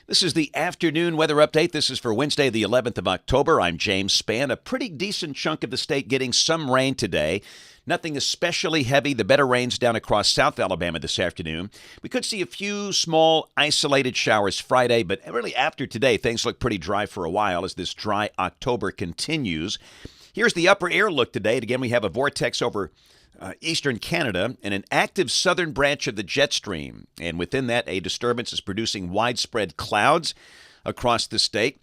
This is the afternoon weather update. This is for Wednesday, the 11th of October. I'm James Spann. A pretty decent chunk of the state getting some rain today. Nothing especially heavy. The better rains down across South Alabama this afternoon. We could see a few small isolated showers Friday, but really after today, things look pretty dry for a while as this dry October continues. Here's the upper air look today. Again, we have a vortex over eastern Canada and an active southern branch of the jet stream. And within that, a disturbance is producing widespread clouds across the state.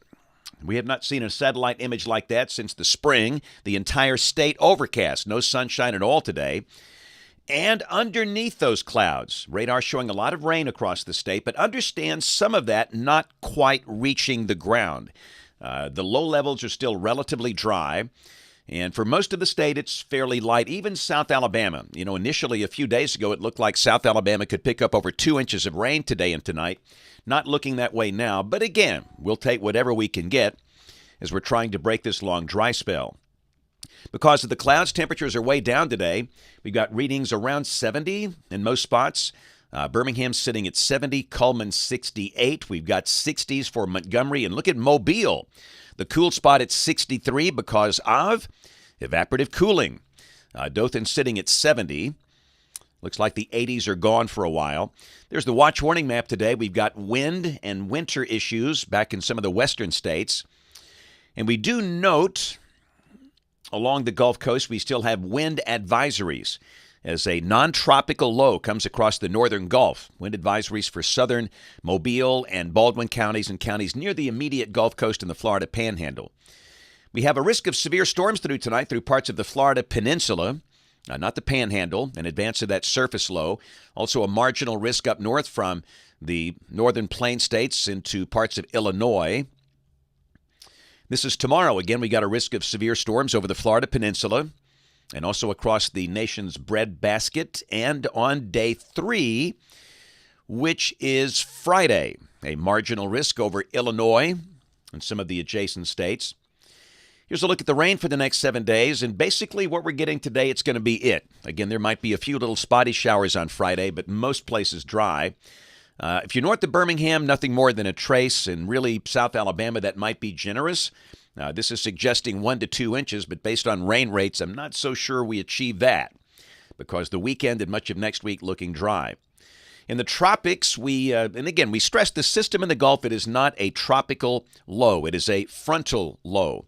We have not seen a satellite image like that since the spring. The entire state overcast, no sunshine at all today. And underneath those clouds, radar showing a lot of rain across the state, but understand some of that not quite reaching the ground. The low levels are still relatively dry. And for most of the state, it's fairly light, even South Alabama. You know, initially a few days ago, it looked like South Alabama could pick up over 2 inches of rain today and tonight. Not looking that way now, but again, we'll take whatever we can get as we're trying to break this long dry spell. Because of the clouds, temperatures are way down today. We've got readings around 70 in most spots. Birmingham sitting at 70, Cullman 68. We've got 60s for Montgomery. And look at Mobile, the cool spot at 63 because of evaporative cooling. Dothan sitting at 70. Looks like the 80s are gone for a while. There's the watch warning map today. We've got wind and winter issues back in some of the western states. And we do note along the Gulf Coast, we still have wind advisories as a non-tropical low comes across the northern Gulf. Wind advisories for southern Mobile and Baldwin counties and counties near the immediate Gulf Coast and the Florida Panhandle. We have a risk of severe storms through tonight through parts of the Florida Peninsula, not the Panhandle, in advance of that surface low. Also a marginal risk up north from the northern plain states into parts of Illinois. This is tomorrow. Again, we got a risk of severe storms over the Florida Peninsula and also across the nation's breadbasket. And on day 3, which is Friday, a marginal risk over Illinois and some of the adjacent states. Here's a look at the rain for the next 7 days. And basically what we're getting today, it's going to be it. Again, there might be a few little spotty showers on Friday, but most places dry. If you're north of Birmingham, nothing more than a trace, and really South Alabama, that might be generous. This is suggesting 1 to 2 inches, but based on rain rates, I'm not so sure we achieve that because the weekend and much of next week looking dry. In the tropics, and again, we stress the system in the Gulf, it is not a tropical low. It is a frontal low,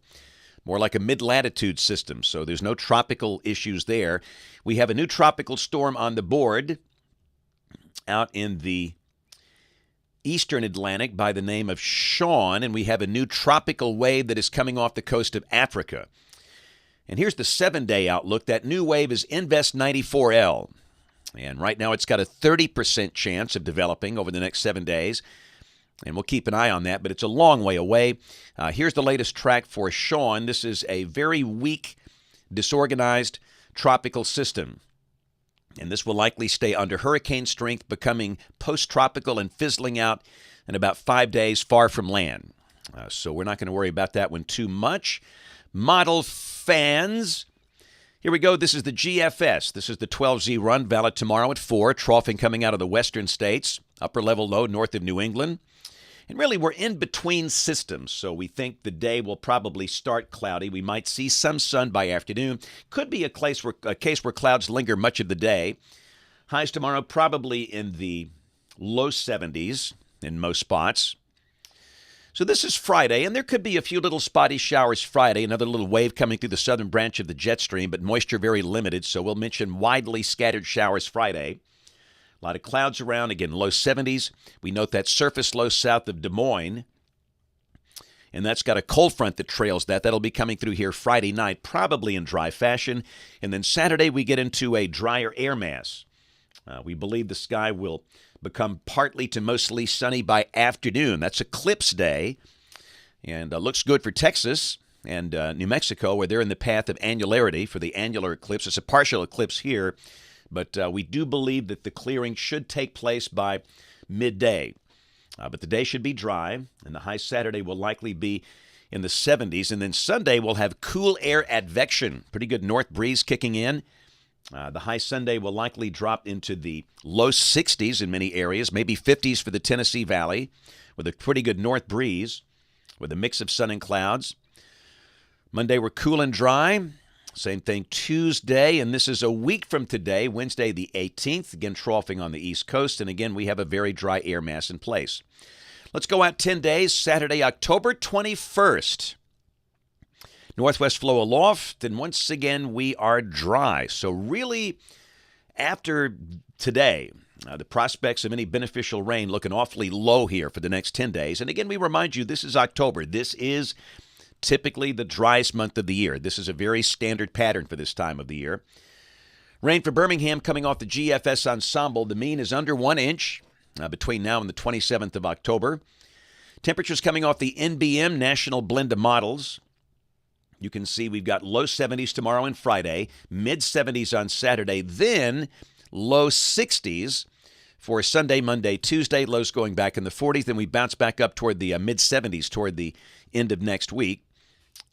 more like a mid-latitude system, so there's no tropical issues there. We have a new tropical storm on the board out in the eastern Atlantic by the name of Spann, and we have a new tropical wave that is coming off the coast of Africa. And here's the 7-day outlook. That new wave is Invest 94L, and right now it's got a 30% chance of developing over the next 7 days, and we'll keep an eye on that, but it's a long way away. Here's the latest track for Spann. This is a very weak, disorganized tropical system. And this will likely stay under hurricane strength, becoming post-tropical and fizzling out in about 5 days far from land. So we're not going to worry about that one too much. Model fans, here we go. This is the GFS. This is the 12Z run, valid tomorrow at 4, troughing coming out of the western states, upper level low north of New England. And really, we're in between systems, so we think the day will probably start cloudy. We might see some sun by afternoon. Could be a case where clouds linger much of the day. Highs tomorrow probably in the low 70s in most spots. So this is Friday, and there could be a few little spotty showers Friday, another little wave coming through the southern branch of the jet stream, but moisture very limited, so we'll mention widely scattered showers Friday. A lot of clouds around, again, low 70s. We note that surface low south of Des Moines, and that's got a cold front that trails that. That'll be coming through here Friday night, probably in dry fashion. And then Saturday, we get into a drier air mass. We believe the sky will become partly to mostly sunny by afternoon. That's eclipse day, and looks good for Texas and New Mexico, where they're in the path of annularity for the annular eclipse. It's a partial eclipse here. But we do believe that the clearing should take place by midday. But the day should be dry, and the high Saturday will likely be in the 70s. And then Sunday we'll have cool air advection, pretty good north breeze kicking in. The high Sunday will likely drop into the low 60s in many areas, maybe 50s for the Tennessee Valley, with a pretty good north breeze with a mix of sun and clouds. Monday, we're cool and dry. Same thing Tuesday, and this is a week from today, Wednesday the 18th, again troughing on the East Coast, and again we have a very dry air mass in place. Let's go out 10 days, Saturday, October 21st. Northwest flow aloft, and once again we are dry. So really, after today, the prospects of any beneficial rain looking awfully low here for the next 10 days. And again, we remind you, this is October. This is typically the driest month of the year. This is a very standard pattern for this time of the year. Rain for Birmingham coming off the GFS ensemble. The mean is under 1 inch between now and the 27th of October. Temperatures coming off the NBM, National Blend of Models. You can see we've got low 70s tomorrow and Friday, mid 70s on Saturday, then low 60s for Sunday, Monday, Tuesday, lows going back in the 40s. Then we bounce back up toward the mid 70s toward the end of next week.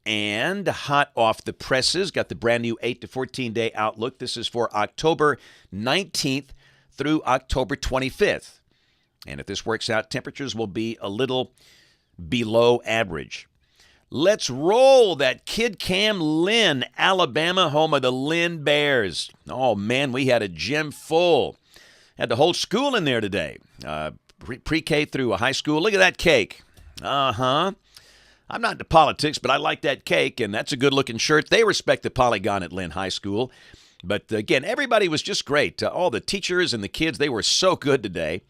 And hot off the presses, got the brand new 8 to 14 day outlook. This is for October 19th through October 25th. And if this works out, temperatures will be a little below average. Let's roll that Kid Cam Lynn, Alabama, home of the Lynn Bears. Oh, man, we had a gym full. Had the whole school in there today, pre-K through a high school. Look at that cake. I'm not into politics, but I like that cake, and that's a good-looking shirt. They respect the Polygon at Lynn High School. But, again, everybody was just great. All the teachers and the kids, they were so good today.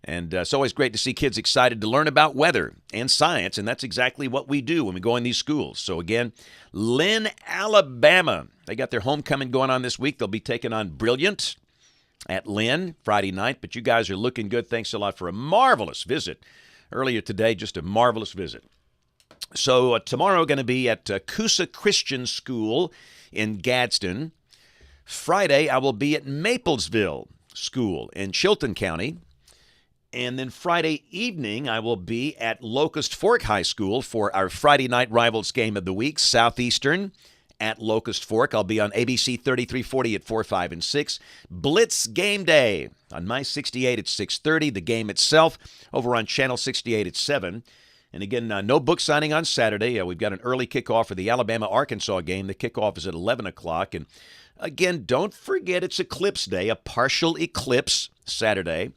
And it's always great to see kids excited to learn about weather and science, and that's exactly what we do when we go in these schools. So, again, Lynn, Alabama. They got their homecoming going on this week. They'll be taking on Brilliant at Lynn Friday night. But you guys are looking good. Thanks a lot for a marvelous visit earlier today, just a marvelous visit. So tomorrow going to be at Coosa Christian School in Gadsden. Friday I will be at Maplesville School in Chilton County. And then Friday evening I will be at Locust Fork High School for our Friday night rivals game of the week, Southeastern at Locust Fork. I'll be on ABC 3340 at 4, 5, and 6. Blitz Game Day on My 68 at 6:30. The game itself over on Channel 68 at 7. And again, no book signing on Saturday. We've got an early kickoff for the Alabama-Arkansas game. The kickoff is at 11 o'clock. And again, don't forget it's Eclipse Day, a partial eclipse Saturday.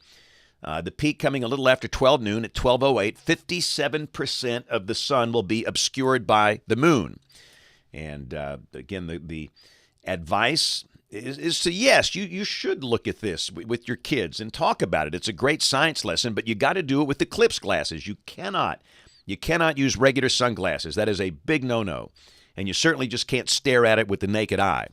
The peak coming a little after 12 noon at 12:08. 57% of the sun will be obscured by the moon. And again, the advice is to, yes, you should look at this with your kids and talk about it. It's a great science lesson, but you got to do it with eclipse glasses. You cannot use regular sunglasses. That is a big no-no. And you certainly just can't stare at it with the naked eye.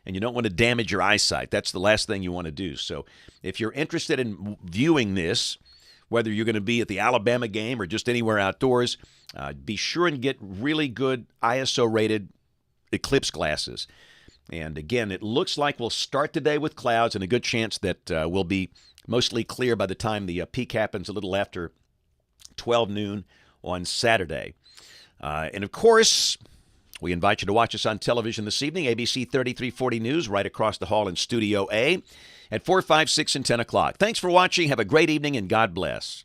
And you don't want to damage your eyesight. That's the last thing you want to do. So if you're interested in viewing this, whether you're going to be at the Alabama game or just anywhere outdoors, be sure and get really good ISO-rated eclipse glasses. And again, it looks like we'll start today with clouds and a good chance that we'll be mostly clear by the time the peak happens a little after 12 noon on Saturday. And of course, we invite you to watch us on television this evening, ABC 3340 News, right across the hall in Studio A at 4, 5, 6, and 10 o'clock. Thanks for watching. Have a great evening, and God bless.